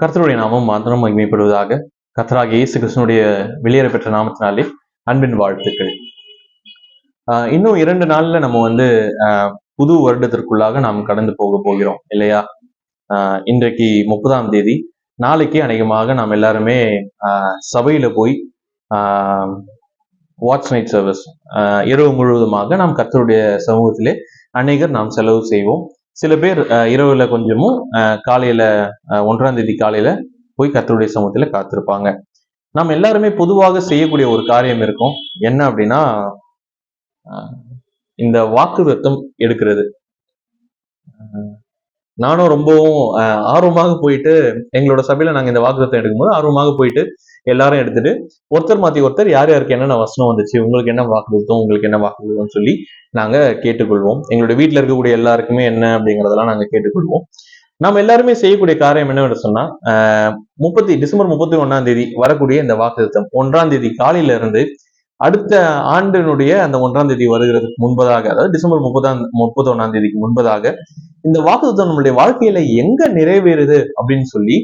கர்த்தருடைய நாமம் மாத்திரம் மகிமைப்படுவதாக. கர்த்தராகிய இயேசு கிறிஸ்துனுடைய வெளியேற பெற்ற நாமத்தினாலே அன்பின் வாழ்த்துக்கள். இன்னும் 2 நாள்ல நம்ம புது வருடத்திற்குள்ளாக நாம் கடந்து போகிறோம் இல்லையா? இன்றைக்கு 30ஆம் தேதி. நாளைக்கு அநேகமாக நாம் எல்லாருமே சபையில போய் வாட்ச் நைட் சர்வீஸ் இரவு முழுவதுமாக நாம் கர்த்தருடைய சமூகத்திலே அநேகர் நாம் செலவு செய்வோம். சில பேர் இரவுல கொஞ்சமும் காலையில 1ஆம் தேதி காலையில போய் கர்த்தருடைய சமூகத்துல காத்திருப்பாங்க. நாம் எல்லாருமே பொதுவாக செய்யக்கூடிய ஒரு காரியம் இருக்கும். என்ன அப்படின்னா, இந்த வாக்குத்தத்தம் எடுக்கிறது. நானும் ரொம்பவும் ஆர்வமாக போயிட்டு, எங்களோட சபையில நாங்க இந்த வாக்குத்தத்தம் எடுக்கும்போது ஆர்வமாக போயிட்டு எல்லாரும் எடுத்துட்டு ஒருத்தர் மாத்தி ஒருத்தர் யார் யாருக்கு என்னென்ன வசனம் வந்துச்சு, உங்களுக்கு என்ன வாக்குத்தத்தம், உங்களுக்கு என்ன வாக்குத்தத்தம் சொல்லி நாங்க கேட்டுக்கொள்வோம். எங்களுடைய வீட்டுல இருக்கக்கூடிய எல்லாருக்குமே என்ன அப்படிங்கறதெல்லாம் நாங்க கேட்டுக்கொள்வோம். நம்ம எல்லாருமே செய்யக்கூடிய காரியம் என்னன்னு சொன்னா, டிசம்பர் 31ஆம் தேதி வரக்கூடிய இந்த வாக்குத்தத்தம் 1ஆம் தேதி காலையில இருந்து அடுத்த ஆண்டினுடைய அந்த 1ஆம் தேதி வருகிறதுக்கு முன்பதாக, அதாவது டிசம்பர் 31ஆம் தேதிக்கு முன்பதாக இந்த வாக்குத்தத்தம் நம்மளுடைய வாழ்க்கையில எங்க நிறைவேறுது அப்படின்னு சொல்லி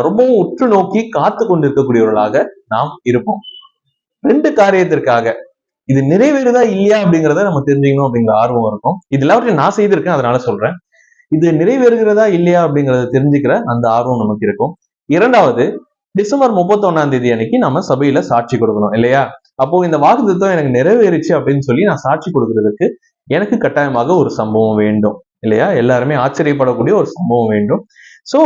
ரொம்பவும் உற்று நோக்கி காத்து கொண்டிருக்கக்கூடியவர்களாக நாம் இருப்போம். 2 காரியத்திற்காக. இது நிறைவேறுதா இல்லையா அப்படிங்கிறத நம்ம தெரிஞ்சுக்கணும் அப்படிங்கிற ஆர்வம் இருக்கும். இது எல்லாவற்றையும் நான் செய்திருக்கேன், அதனால சொல்றேன். இது நிறைவேறுகிறதா இல்லையா அப்படிங்கறத தெரிஞ்சுக்கிற அந்த ஆர்வம் நமக்கு இருக்கும். 2வது, டிசம்பர் 31ஆம் தேதி அன்னைக்கு நம்ம சபையில சாட்சி கொடுக்கணும் இல்லையா? அப்போ இந்த வாக்குத்தத்தம் எனக்கு நிறைவேறிச்சு அப்படின்னு சொல்லி நான் சாட்சி கொடுக்கறதுக்கு எனக்கு கட்டாயமாக ஒரு சம்பவம் வேண்டும் இல்லையா? எல்லாருமே ஆச்சரியப்படக்கூடிய ஒரு சம்பவம் வேண்டும். சோ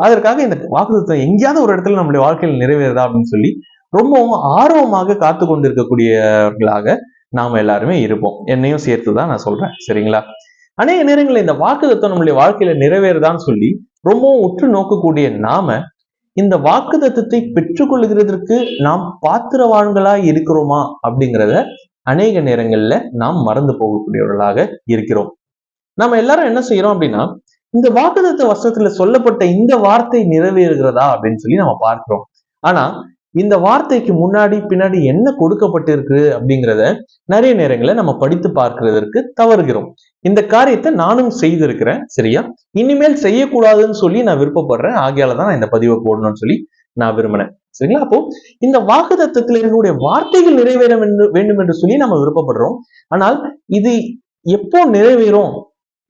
அதற்காக இந்த வாக்குத்தத்தம் எங்கேயாவது ஒரு இடத்துல நம்மளுடைய வாழ்க்கையில் நிறைவேறுதா அப்படின்னு சொல்லி ரொம்பவும் ஆர்வமாக காத்து கொண்டிருக்கக்கூடியவர்களாக நாம எல்லாருமே இருப்போம். என்னையும் சேர்த்துதான் நான் சொல்றேன், சரிங்களா? அநேக நேரங்களில் இந்த வாக்குத்தத்தம் நம்மளுடைய வாழ்க்கையில நிறைவேறுதான்னு சொல்லி ரொம்பவும் உற்று நோக்கக்கூடிய நாம இந்த வாக்குத்தத்தத்தை பெற்றுக்கொள்கிறதற்கு நாம் பாத்திரவான்களா இருக்கிறோமா அப்படிங்கிறத அநேக நேரங்கள்ல நாம் மறந்து போகக்கூடியவர்களாக இருக்கிறோம். நம்ம எல்லாரும் என்ன செய்யறோம் அப்படின்னா, இந்த வாக்குத்தத்த வசனத்துல சொல்லப்பட்ட இந்த வார்த்தை நிறைவேறுகிறதா அப்படின்னு சொல்லி நம்ம பார்க்கிறோம். ஆனா இந்த வார்த்தைக்கு முன்னாடி பின்னாடி என்ன கொடுக்கப்பட்டிருக்கு அப்படிங்கிறத நிறைய நேரங்களை நம்ம படித்து பார்க்கிறதற்கு தவறுகிறோம். இந்த காரியத்தை நானும் செய்திருக்கிறேன், சரியா? இனிமேல் செய்யக்கூடாதுன்னு சொல்லி நான் விருப்பப்படுறேன். ஆகையாலதான் நான் இந்த பதிவை போடணும்னு சொல்லி நான் விரும்பினேன், சரிங்களா? அப்போ இந்த வாக்குத்தத்தத்தில் இருக்கக்கூடிய வார்த்தைகள் நிறைவேற வேண்டும் என்று சொல்லி நம்ம விருப்பப்படுறோம். ஆனால் இது எப்போ நிறைவேறும்,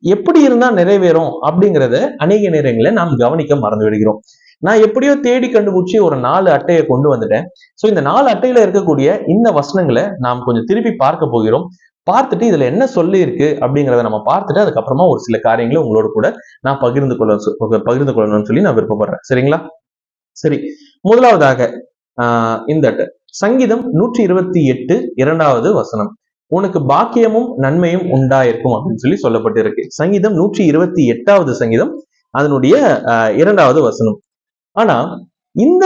எப்படி இருந்தா நிறைவேறும் அப்படிங்கிறத அநேக நேரங்களில் நாம் கவனிக்க மறந்து விடுகிறோம். நான் எப்படியோ தேடி கண்டுபிடிச்சி ஒரு 4 அட்டையை கொண்டு வந்துட்டேன். சோ இந்த 4 அட்டையில இருக்கக்கூடிய இந்த வசனங்களை நாம் கொஞ்சம் திருப்பி பார்க்க போகிறோம். பார்த்துட்டு இதுல என்ன சொல்லி இருக்கு அப்படிங்கிறத நம்ம பார்த்துட்டு அதுக்கப்புறமா ஒரு சில காரியங்களை உங்களோட கூட நான் பகிர்ந்து கொள்ளணும்னு சொல்லி நான் விருப்பப்படுறேன், சரிங்களா? சரி, முதலாவதாக இந்த அட்டை சங்கீதம் 128 2வது வசனம். உனக்கு பாக்கியமும் நன்மையும் உண்டாயிருக்கும் அப்படின்னு சொல்லி சொல்லப்பட்டிருக்கு. சங்கீதம் 128வது சங்கீதம் அதனுடைய 2வது வசனம். ஆனா இந்த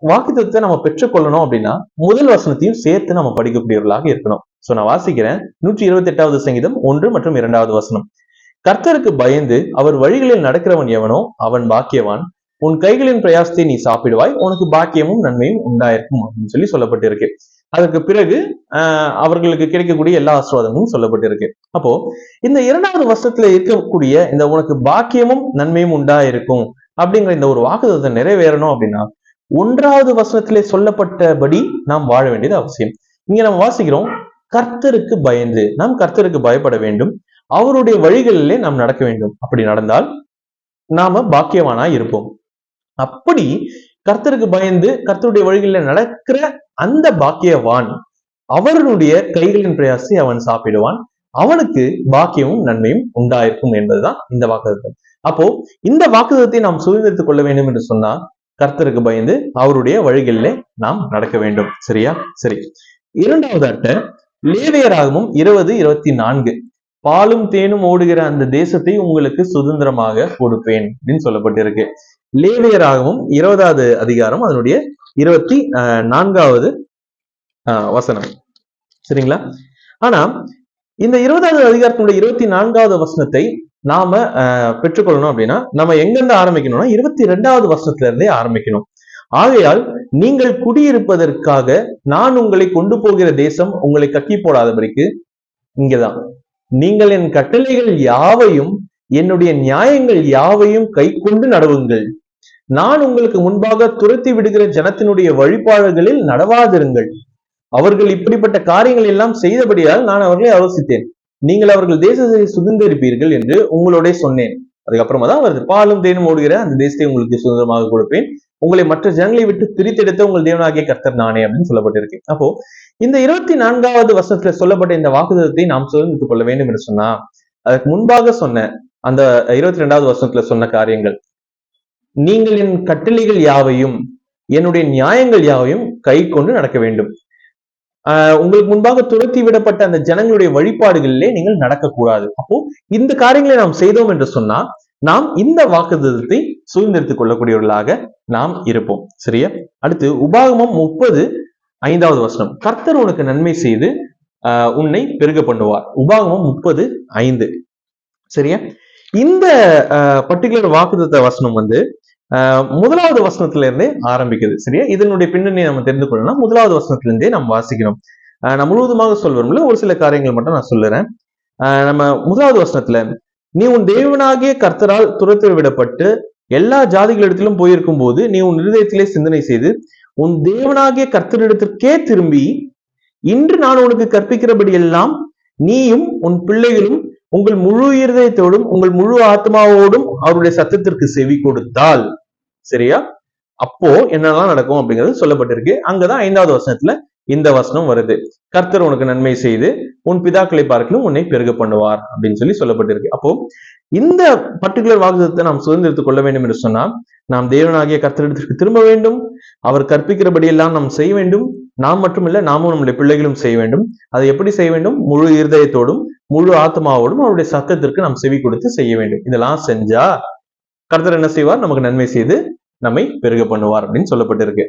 வாக்குத்தத்தத்தை நம்ம பெற்றுக்கொள்ளணும் அப்படின்னா முதல் வசனத்தையும் சேர்த்து நம்ம படிக்கக்கூடியவர்களாக இருக்கணும். சோ நான் வாசிக்கிறேன். 128வது சங்கீதம் 1 மற்றும் 2வது வசனம். கர்த்தருக்கு பயந்து அவர் வழிகளில் நடக்கிறவன் எவனோ அவன் பாக்கியவான். உன் கைகளின் பிரயாசத்தை நீ சாப்பிடுவாய், உனக்கு பாக்கியமும் நன்மையும் உண்டாயிருக்கும் அப்படின்னு சொல்லி சொல்லப்பட்டிருக்கு. அதற்கு பிறகு அவர்களுக்கு கிடைக்கக்கூடிய எல்லா ஆசீர்வாதங்களும் சொல்லப்பட்டிருக்கு. அப்போ இந்த 2வது வசனத்துல இருக்கக்கூடிய இந்த உனக்கு பாக்கியமும் நன்மையும் உண்டாயிருக்கும் அப்படிங்கிற இந்த ஒரு வாக்குத்தத்தத்தை நிறைவேறணும் அப்படின்னா 1வது வசனத்திலே சொல்லப்பட்டபடி நாம் வாழ வேண்டியது அவசியம். இங்க நம்ம வாசிக்கிறோம், கர்த்தருக்கு பயந்து நாம் கர்த்தருக்கு பயப்பட வேண்டும், அவருடைய வழிகளிலே நாம் நடக்க வேண்டும். அப்படி நடந்தால் நாம பாக்கியவானா இருப்போம். அப்படி கர்த்தருக்கு பயந்து கர்த்தருடைய வழிகளில் நடக்கிற அந்த பாக்கியவான் அவருடைய கைகளின் பிரயாசத்தை அவன் சாப்பிடுவான், அவனுக்கு பாக்கியமும் நன்மையும் உண்டாயிருக்கும் என்பதுதான் இந்த வாக்குத்தத்தம். அப்போ இந்த வாக்குத்தத்தை நாம் சுதந்திரித்துக் கொள்ள வேண்டும் என்று சொன்னா கர்த்தருக்கு பயந்து அவருடைய வழிகளிலே நாம் நடக்க வேண்டும், சரியா? சரி, 2வது அட்டை லேவியராகமம் 20:24. பாலும் தேனும் ஓடுகிற அந்த தேசத்தை உங்களுக்கு சுதந்திரமாக கொடுப்பேன் அப்படின்னு சொல்லப்பட்டிருக்கு. லேவியராகமம் 20வது அதிகாரம் அதனுடைய 24வது வசனம், சரிங்களா? ஆனா இந்த 20வது அதிகாரத்தினுடைய 24வது வசனத்தை நாம பெற்றுக்கொள்ளணும் அப்படின்னா நம்ம எங்கிருந்து ஆரம்பிக்கணும்னா 22வது வசனத்துல இருந்தே ஆரம்பிக்கணும். ஆகையால் நீங்கள் குடியிருப்பதற்காக நான் உங்களை கொண்டு போகிற தேசம் உங்களை கட்டி போடாதபடிக்கு இங்கதான் நீங்கள் என் கட்டளைகள் யாவையும் என்னுடைய நியாயங்கள் யாவையும் கை கொண்டு நடவுங்கள். நான் உங்களுக்கு முன்பாக துரத்தி விடுகிற ஜனத்தினுடைய வழிபாடுகளில் நடவாதிருங்கள். அவர்கள் இப்படிப்பட்ட காரியங்கள் எல்லாம் செய்தபடியால் நான் அவர்களை ஆலோசித்தேன். நீங்கள் அவர்கள் தேசத்தை சுதந்திரிப்பீர்கள் என்று உங்களோட சொன்னேன். அதுக்கப்புறமா தான் வருது, பாலும் தேனும் ஓடுகிற அந்த தேசத்தை உங்களுக்கு சுதந்திரமாக கொடுப்பேன், உங்களை மற்ற ஜனங்களை விட்டு பிரித்தெடுத்த உங்கள் தேவனாகிய கர்த்தர் நானே அப்படின்னு சொல்லப்பட்டிருக்கு. அப்போ இந்த 24வது வசனத்துல சொல்லப்பட்ட இந்த வாக்குத்தத்தை நாம் சுதந்திரித்துக் கொள்ள வேண்டும் என்று சொன்னா, அதுக்கு முன்பாக சொன்ன அந்த 22வது வசனத்துல சொன்ன காரியங்கள், நீங்கள் என் கட்டளைகள் யாவையும் என்னுடைய நியாயங்கள் யாவையும் கை கொண்டு நடக்க வேண்டும். உங்களுக்கு முன்பாக துரத்தி விடப்பட்ட அந்த ஜனங்களுடைய வழிபாடுகளிலே நீங்கள் நடக்கக்கூடாது. அப்போ இந்த காரியங்களை நாம் செய்தோம் என்று சொன்னா நாம் இந்த வாக்குத்தத்தத்தை சுதந்திரித்துக் கொள்ளக்கூடியவர்களாக நாம் இருப்போம். சரியா? அடுத்து உபாகமம் 30:5வது வசனம், கர்த்தர் உனக்கு நன்மை செய்து உன்னை பெருக பண்ணுவார். உபாகமம் 30:5. சரியா? இந்த பர்டிகுலர் வாக்குத்தத்த வசனம் வந்து 1வது வசனத்துல இருந்தே ஆரம்பிக்குது. சரியா? இதனுடைய பின்னணி நம்ம தெரிந்து கொள்ளணும், 1வது வசனத்துல இருந்தே நம்ம வாசிக்கணும். நான் முழுவதுமாக சொல்வதில்லை, ஒரு சில காரியங்கள் மட்டும் நான் சொல்லுறேன். நம்ம 1வது வசனத்துல, நீ உன் தேவனாகிய கர்த்தரால் துரத்தி விடப்பட்டு எல்லா ஜாதிகளிடத்திலும் போயிருக்கும் போது நீ உன் இருதயத்திலே சிந்தனை செய்து உன் தேவனாகிய கர்த்தரிடத்திற்கே திரும்பி இன்று நான் உனக்கு கற்பிக்கிறபடி எல்லாம் நீயும் உன் பிள்ளைகளும் உங்கள் முழு இருதயத்தோடும் உங்கள் முழு ஆத்மாவோடும் அவருடைய சத்தத்திற்கு செவி கொடுத்தால், சரியா, அப்போ என்னெல்லாம் நடக்கும் அப்படிங்கிறது சொல்லப்பட்டிருக்கு. அங்கதான் 5வது வசனத்துல இந்த வசனம் வருது, கர்த்தர் உனக்கு நன்மை செய்து உன் பிதாக்களை பார்க்கலும் உன்னை பெருக பண்ணுவார் அப்படின்னு சொல்லப்பட்டிருக்கு. அப்போ இந்த பர்டிகுலர் வாக்குத்தத்தை நாம் சுதந்திரித்துக் கொள்ள வேண்டும் என்று சொன்னா நாம் தேவனாகிய கர்த்தரிடத்திற்கு திரும்ப வேண்டும், அவர் கற்பிக்கிறபடி எல்லாம் நாம் செய்ய வேண்டும். நாம் மட்டுமில்ல, நாமும் நம்முடைய பிள்ளைகளும் செய்ய வேண்டும். அதை எப்படி செய்ய வேண்டும்? முழு இருதயத்தோடும் முழு ஆத்மாவோடும் அவருடைய சத்தத்திற்கு நாம் செவி கொடுத்து செய்ய வேண்டும். இதெல்லாம் செஞ்சா கர்த்தர் என்ன செய்வார்? நமக்கு நன்மை செய்து நம்மை பெருக பண்ணுவார் அப்படின்னு சொல்லப்பட்டிருக்கு.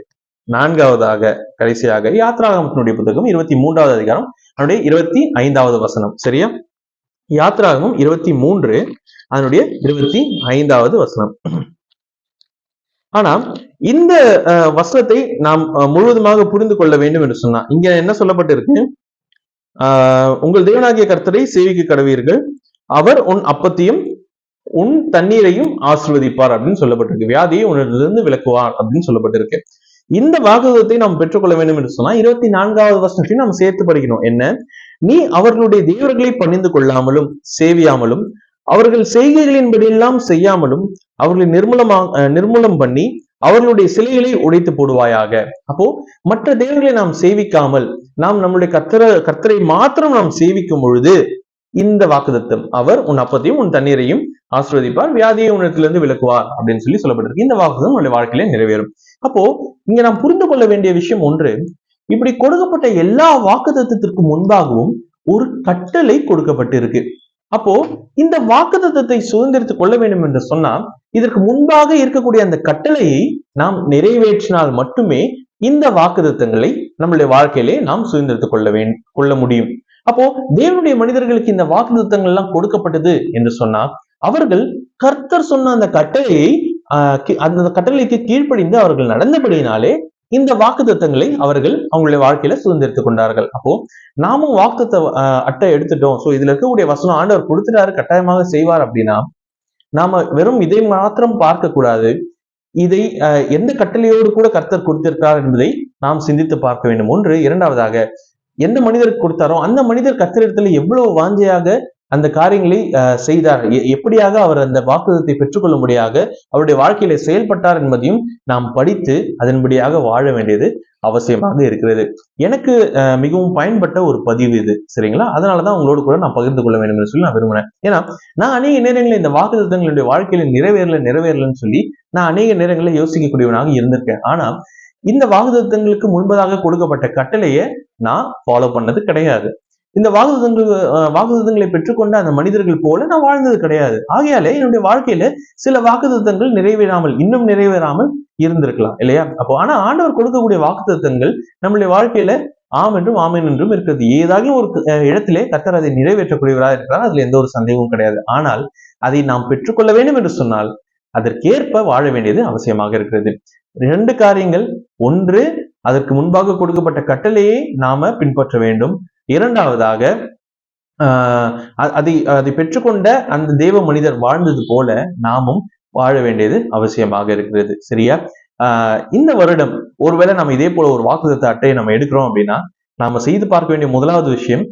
4வதாக கடைசியாக யாத்ராகமத்தினுடைய புத்தகம் 23வது அதிகாரம் அதனுடைய 25வது வசனம். சரியா? யாத்ராகமம் 23 அதனுடைய 25வது வசனம். ஆனா இந்த வசனத்தை நாம் முழுவதுமாக புரிந்து கொள்ள வேண்டும் என்று சொன்னா இங்க என்ன சொல்லப்பட்டிருக்கு? உங்கள் தேவனாகிய கர்த்தரை சேவிக்க கடவீர்கள், அவர் உன் அப்பத்தையும் உன் தண்ணீரையும் ஆசீர்வதிப்பார் அப்படின்னு சொல்லப்பட்டிருக்கு, வியாதியை உன்னிலிருந்து விலக்குவார் அப்படின்னு சொல்லப்பட்டிருக்கு. இந்த வாக்குத்தத்தை நாம் பெற்றுக்கொள்ள வேண்டும் என்று சொன்னா 24வது வசனத்தையும் நாம் சேர்த்து படிக்கணும். என்ன? நீ அவர்களுடைய தேவர்களை பணிந்து கொள்ளாமலும் சேவியாமலும் அவர்கள் செய்கைகளின்படி எல்லாம் செய்யாமலும் அவர்களை நிர்மூலம் பண்ணி அவர்களுடைய சிலைகளை உடைத்து போடுவாயாக. அப்போ மற்ற தேவர்களை நாம் சேவிக்காமல் நாம் நம்முடைய கர்த்தரை மாத்திரம் நாம் சேவிக்கும் பொழுது இந்த வாக்குத்தத்தம், அவர் உன் அப்பத்தையும் உன் தண்ணீரையும் ஆசீர்வதிப்பார், வியாதியை உன்னிடத்திலிருந்து விலக்குவார் அப்படின்னு சொல்லப்பட்டிருக்கு. இந்த வாக்குத்தம் நம்முடைய வாழ்க்கையில நிறைவேறும். அப்போ இங்க நாம் புரிந்து கொள்ள வேண்டிய விஷயம் ஒன்று, இப்படி கொடுக்கப்பட்ட எல்லா வாக்குத்தத்தத்திற்கு முன்பாகவும் ஒரு கட்டளை கொடுக்கப்பட்டிருக்கு. அப்போ இந்த வாக்குத்தத்தத்தை சுதந்திரித்துக் கொள்ள வேண்டும் என்று சொன்னா இதற்கு முன்பாக இருக்கக்கூடிய அந்த கட்டளையை நாம் நிறைவேற்றினால் மட்டுமே இந்த வாக்குத்தத்தங்களை நம்மளுடைய வாழ்க்கையிலே நாம் சுதந்திரித்துக் கொள்ள முடியும். அப்போ தேவனுடைய மனிதர்களுக்கு இந்த வாக்குத்தத்தங்கள் எல்லாம் கொடுக்கப்பட்டது என்று சொன்னா அவர்கள் கர்த்தர் சொன்ன அந்த கட்டளையை அந்த கட்டளைக்கு கீழ்ப்படிந்து அவர்கள் நடந்தபடியினாலே இந்த வாக்குத்தத்தங்களை அவர்கள் அவங்களுடைய வாழ்க்கையில சுதந்திரித்துக் கொண்டார்கள். அப்போ நாமும் வாக்குத்தத்த அட்டை எடுத்துட்டோம், சோ இதுல இருக்கக்கூடிய வசனம் ஆண்டவர் கொடுத்துட்டாரு, கட்டாயமாக செய்வார் அப்படின்னா நாம வெறும் இதை மாத்திரம் பார்க்க கூடாது, இதை எந்த கட்டளையோடு கூட கர்த்தர் கொடுத்திருக்கிறார் என்பதை நாம் சிந்தித்து பார்க்க வேண்டும். ஒன்று. இரண்டாவதாக, எந்த மனிதருக்கு கொடுத்தாரோ அந்த மனிதர் கர்த்தரிடத்துல எவ்வளவு வாஞ்சையாக அந்த காரியங்களை செய்தார், எப்படியாக அவர் அந்த வாக்குத்தத்தை பெற்றுக்கொள்ள முடியாக அவருடைய வாழ்க்கையில செயல்பட்டார் என்பதையும் நாம் படித்து அதன்படியாக வாழ வேண்டியது அவசியமாக இருக்கிறது. எனக்கு மிகவும் பயன்பட்ட ஒரு பதிவு இது, சரிங்களா? அதனாலதான் உங்களோடு கூட நான் பகிர்ந்து கொள்ள வேண்டும் என்று சொல்லி நான் விரும்பினேன். ஏன்னா நான் அநேக நேரங்களில் இந்த வாக்குத்தத்தங்களுடைய வாழ்க்கையில நிறைவேறலன்னு சொல்லி நான் அநேக நேரங்களில் யோசிக்கக்கூடியவனாக இருந்திருக்கேன். ஆனா இந்த வாக்குத்தத்தங்களுக்கு முன்பதாக கொடுக்கப்பட்ட கட்டளையை நான் ஃபாலோ பண்ணது கிடையாது. இந்த வாக்குத்தத்தங்களை பெற்றுக்கொண்ட அந்த மனிதர்கள் போல நான் வாழ்ந்தது கிடையாது. ஆகையாலே என்னுடைய வாழ்க்கையில சில வாக்குத்தத்தங்கள் இன்னும் நிறைவேறாமல் இருந்திருக்கலாம், இல்லையா? அப்போ ஆனா ஆண்டவர் கொடுக்கக்கூடிய வாக்குத்தத்தங்கள் நம்மளுடைய வாழ்க்கையில ஆம் என்றும் ஆமேன் என்றும் இருக்கிறது. ஏதாகிலும் ஒரு இடத்திலே கர்த்தர் அதை நிறைவேற்றக்கூடியவராக இருக்கிறார், அதுல எந்த ஒரு சந்தேகமும் கிடையாது. ஆனால் அதை நாம் பெற்றுக்கொள்ள வேண்டும் என்று சொன்னால் அதற்கேற்ப வாழ வேண்டியது அவசியமாக இருக்கிறது. 2 காரியங்கள். ஒன்று, அதற்கு முன்பாக கொடுக்கப்பட்ட கட்டளையை நாம பின்பற்ற வேண்டும். இரண்டாவதாக, அதை பெற்றுக்கொண்ட அந்த தேவ மனிதர் வாழ்ந்தது போல நாமும் வாழ வேண்டியது அவசியமாக இருக்கிறது. சரியா? இந்த வருடம் ஒருவேளை நம்ம இதே போல ஒரு வாக்குத்தத்த அட்டையை நம்ம எடுக்கிறோம் அப்படின்னா, நாம செய்து பார்க்க வேண்டிய முதலாவது விஷயம்,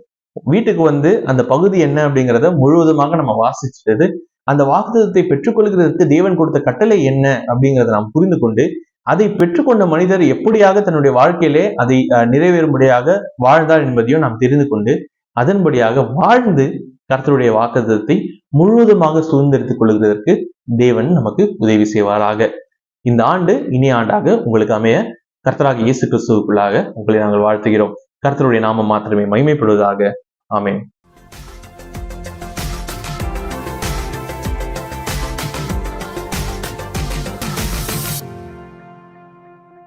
வீட்டுக்கு வந்து அந்த பகுதி என்ன அப்படிங்கிறத முழுவதுமாக நம்ம வாசிச்சது, அந்த வாக்குத்தத்தத்தை பெற்றுக்கொள்கிறதற்கு தேவன் கொடுத்த கட்டளை என்ன அப்படிங்கிறத நாம் புரிந்து கொண்டு, அதை பெற்றுக்கொண்ட மனிதர் எப்படியாக தன்னுடைய வாழ்க்கையிலே அதை நிறைவேறும்படியாக வாழ்ந்தார் என்பதையும் நாம் தெரிந்து கொண்டு, அதன்படியாக வாழ்ந்து கர்த்தருடைய வாக்குத்தத்தத்தை முழுவதுமாக சுதந்திரித்துக் கொள்கிறதற்கு தேவன் நமக்கு உதவி செய்வாராக. இந்த ஆண்டு இனிய ஆண்டாக உங்களுக்கு அமைய கர்த்தராகிய இயேசு கிறிஸ்துவுக்குள்ளாக உங்களை நாங்கள் வாழ்த்துகிறோம். கர்த்தருடைய நாமம் மாத்திரமே மகிமைப்படுவதாக. ஆமென்.